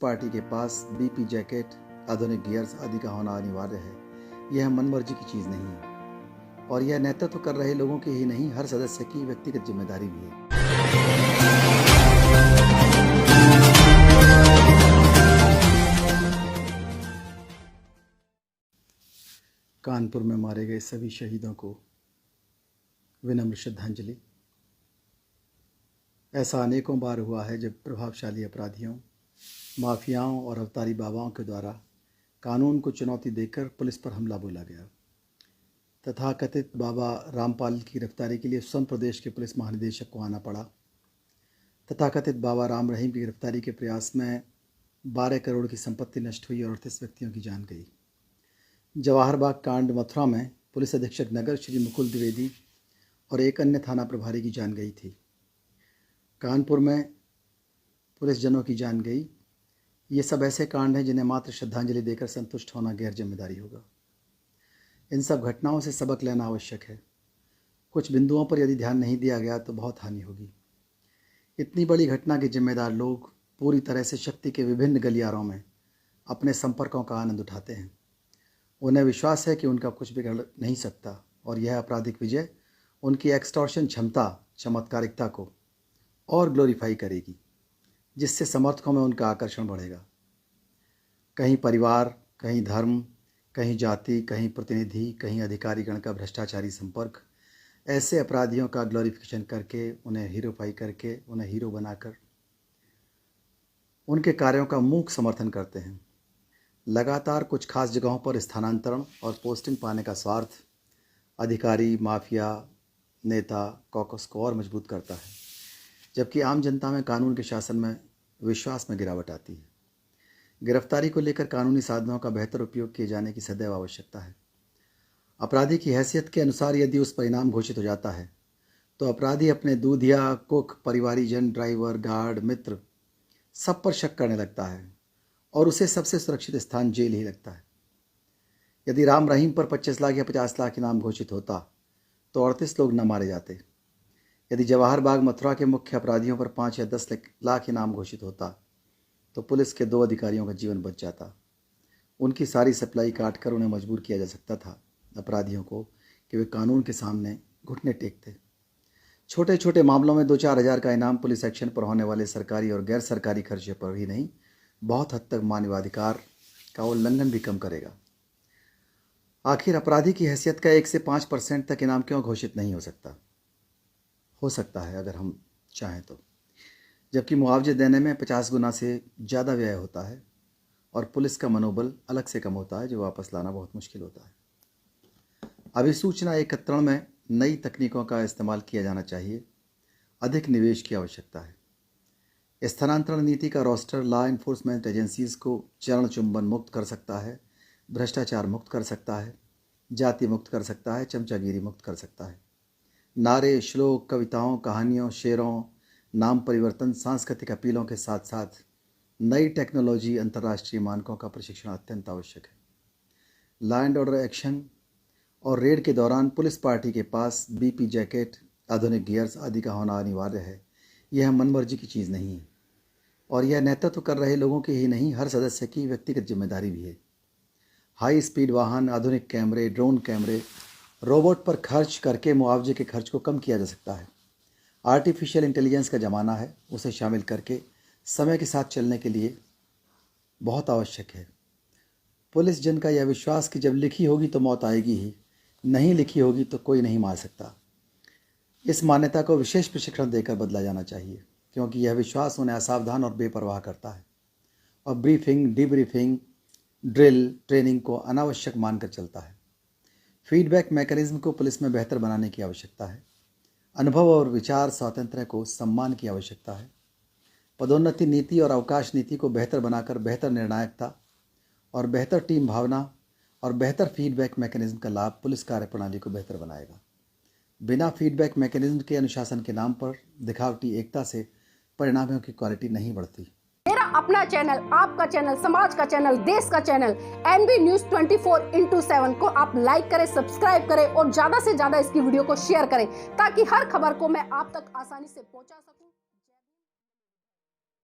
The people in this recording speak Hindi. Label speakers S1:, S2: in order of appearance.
S1: पार्टी के पास बीपी जैकेट, आधुनिक गियर्स आदि का होना अनिवार्य है। यह मनमर्जी की चीज़ नहीं है और यह नेतृत्व कर रहे लोगों की ही नहीं, हर सदस्य की व्यक्तिगत जिम्मेदारी भी है। कानपुर में मारे गए सभी शहीदों को विनम्र श्रद्धांजलि। ऐसा अनेकों बार हुआ है जब प्रभावशाली अपराधियों, माफियाओं और अवतारी बाबाओं के द्वारा कानून को चुनौती देकर पुलिस पर हमला बोला गया। तथाकथित बाबा रामपाल की गिरफ्तारी के लिए स्वयं प्रदेश के पुलिस महानिदेशक को आना पड़ा। तथाकथित बाबा राम रहीम की गिरफ्तारी के प्रयास में 12 करोड़ की संपत्ति नष्ट हुई और 38 व्यक्तियों की जान गई। जवाहर बाग कांड मथुरा में पुलिस अधीक्षक नगर श्री मुकुल द्विवेदी और एक अन्य थाना प्रभारी की जान गई थी। कानपुर में पुलिस जनों की जान गई। ये सब ऐसे कांड हैं जिन्हें मात्र श्रद्धांजलि देकर संतुष्ट होना गैर जिम्मेदारी होगा। इन सब घटनाओं से सबक लेना आवश्यक है। कुछ बिंदुओं पर यदि ध्यान नहीं दिया गया तो बहुत हानि होगी। इतनी बड़ी घटना के जिम्मेदार लोग पूरी तरह से शक्ति के विभिन्न गलियारों में अपने संपर्कों का आनंद उठाते हैं। उन्हें विश्वास है कि उनका कुछ बिगड़ नहीं सकता और यह आपराधिक विजय उनकी एक्सटॉर्शन क्षमता, चमत्कारिकता को और ग्लोरीफाई करेगी, जिससे समर्थकों में उनका आकर्षण बढ़ेगा। कहीं परिवार, कहीं धर्म, कहीं जाति, कहीं प्रतिनिधि, कहीं अधिकारीगण का भ्रष्टाचारी संपर्क ऐसे अपराधियों का ग्लोरिफिकेशन करके, उन्हें हीरोफाई करके, उन्हें हीरो बनाकर उनके कार्यों का मूक समर्थन करते हैं। लगातार कुछ खास जगहों पर स्थानांतरण और पोस्टिंग पाने का स्वार्थ अधिकारी, माफिया, नेता कॉकस को और मजबूत करता है, जबकि आम जनता में कानून के शासन में विश्वास में गिरावट आती है। गिरफ्तारी को लेकर कानूनी साधनों का बेहतर उपयोग किए जाने की सदैव आवश्यकता है। अपराधी की हैसियत के अनुसार यदि उस परिणाम घोषित हो जाता है तो अपराधी अपने दूधिया, कुक, परिवारीजन, ड्राइवर, गार्ड, मित्र सब पर शक करने लगता है और उसे सबसे सुरक्षित स्थान जेल ही लगता है। यदि राम रहीम पर 25 लाख या 50 लाख इनाम घोषित होता तो 38 लोग न मारे जाते। यदि जवाहर बाग मथुरा के मुख्य अपराधियों पर 5 या 10 लाख इनाम घोषित होता तो पुलिस के 2 अधिकारियों का जीवन बच जाता। उनकी सारी सप्लाई काट कर उन्हें मजबूर किया जा सकता था अपराधियों को कि वे कानून के सामने घुटने टेकते। छोटे छोटे मामलों में 2-4 हज़ार का इनाम पुलिस एक्शन पर होने वाले सरकारी और गैर सरकारी खर्चे पर ही नहीं, बहुत हद तक मानवाधिकार का उल्लंघन भी कम करेगा। आखिर अपराधी की हैसियत का 1 से 5% तक इनाम क्यों घोषित नहीं हो सकता? हो सकता है अगर हम चाहें तो, जबकि मुआवजे देने में 50 गुना से ज़्यादा व्यय होता है और पुलिस का मनोबल अलग से कम होता है, जो वापस लाना बहुत मुश्किल होता है। अभिसूचना एकत्रण में नई तकनीकों का इस्तेमाल किया जाना चाहिए। अधिक निवेश की आवश्यकता है। स्थानांतरण नीति का रोस्टर लॉ एनफोर्समेंट एजेंसीज़ को चरण चुंबन मुक्त कर सकता है, भ्रष्टाचार मुक्त कर सकता है, जाति मुक्त कर सकता है, चमचागिरी मुक्त कर सकता है। नारे, श्लोक, कविताओं, कहानियों, शेरों, नाम परिवर्तन, सांस्कृतिक अपीलों के साथ साथ नई टेक्नोलॉजी, अंतर्राष्ट्रीय मानकों का प्रशिक्षण अत्यंत आवश्यक है। लॉ एंड ऑर्डर एक्शन और रेड के दौरान पुलिस पार्टी के पास बीपी जैकेट, आधुनिक गियर्स आदि का होना अनिवार्य है। यह मनमर्जी की चीज़ नहीं है और यह नेतृत्व कर रहे लोगों की ही नहीं, हर सदस्य की व्यक्तिगत जिम्मेदारी भी है। हाई स्पीड वाहन, आधुनिक कैमरे, ड्रोन कैमरे, रोबोट पर खर्च करके मुआवजे के खर्च को कम किया जा सकता है। आर्टिफिशियल इंटेलिजेंस का ज़माना है, उसे शामिल करके समय के साथ चलने के लिए बहुत आवश्यक है। पुलिस जन का यह विश्वास कि जब लिखी होगी तो मौत आएगी ही, नहीं लिखी होगी तो कोई नहीं मार सकता, इस मान्यता को विशेष प्रशिक्षण देकर बदला जाना चाहिए, क्योंकि यह विश्वास उन्हें असावधान और बेपरवाह करता है और ब्रीफिंग, डिब्रीफिंग, ड्रिल, ट्रेनिंग को अनावश्यक मानकर चलता है। फीडबैक मैकेनिज्म को पुलिस में बेहतर बनाने की आवश्यकता है। अनुभव और विचार स्वातंत्र्य को सम्मान की आवश्यकता है। पदोन्नति नीति और अवकाश नीति को बेहतर बनाकर बेहतर निर्णायकता और बेहतर टीम भावना और बेहतर फीडबैक मैकेनिज्म का लाभ पुलिस कार्यप्रणाली को बेहतर बनाएगा। बिना फीडबैक मैकेनिज्म के अनुशासन के नाम पर दिखावटी एकता से परिणामों की क्वालिटी नहीं बढ़ती।
S2: मेरा अपना चैनल, आपका चैनल, समाज का चैनल, देश का चैनल एनबी न्यूज 24/7 को आप लाइक करें, सब्सक्राइब करें और ज्यादा से ज्यादा इसकी वीडियो को शेयर करें, ताकि हर खबर को मैं आप तक आसानी से पहुंचा सकूं।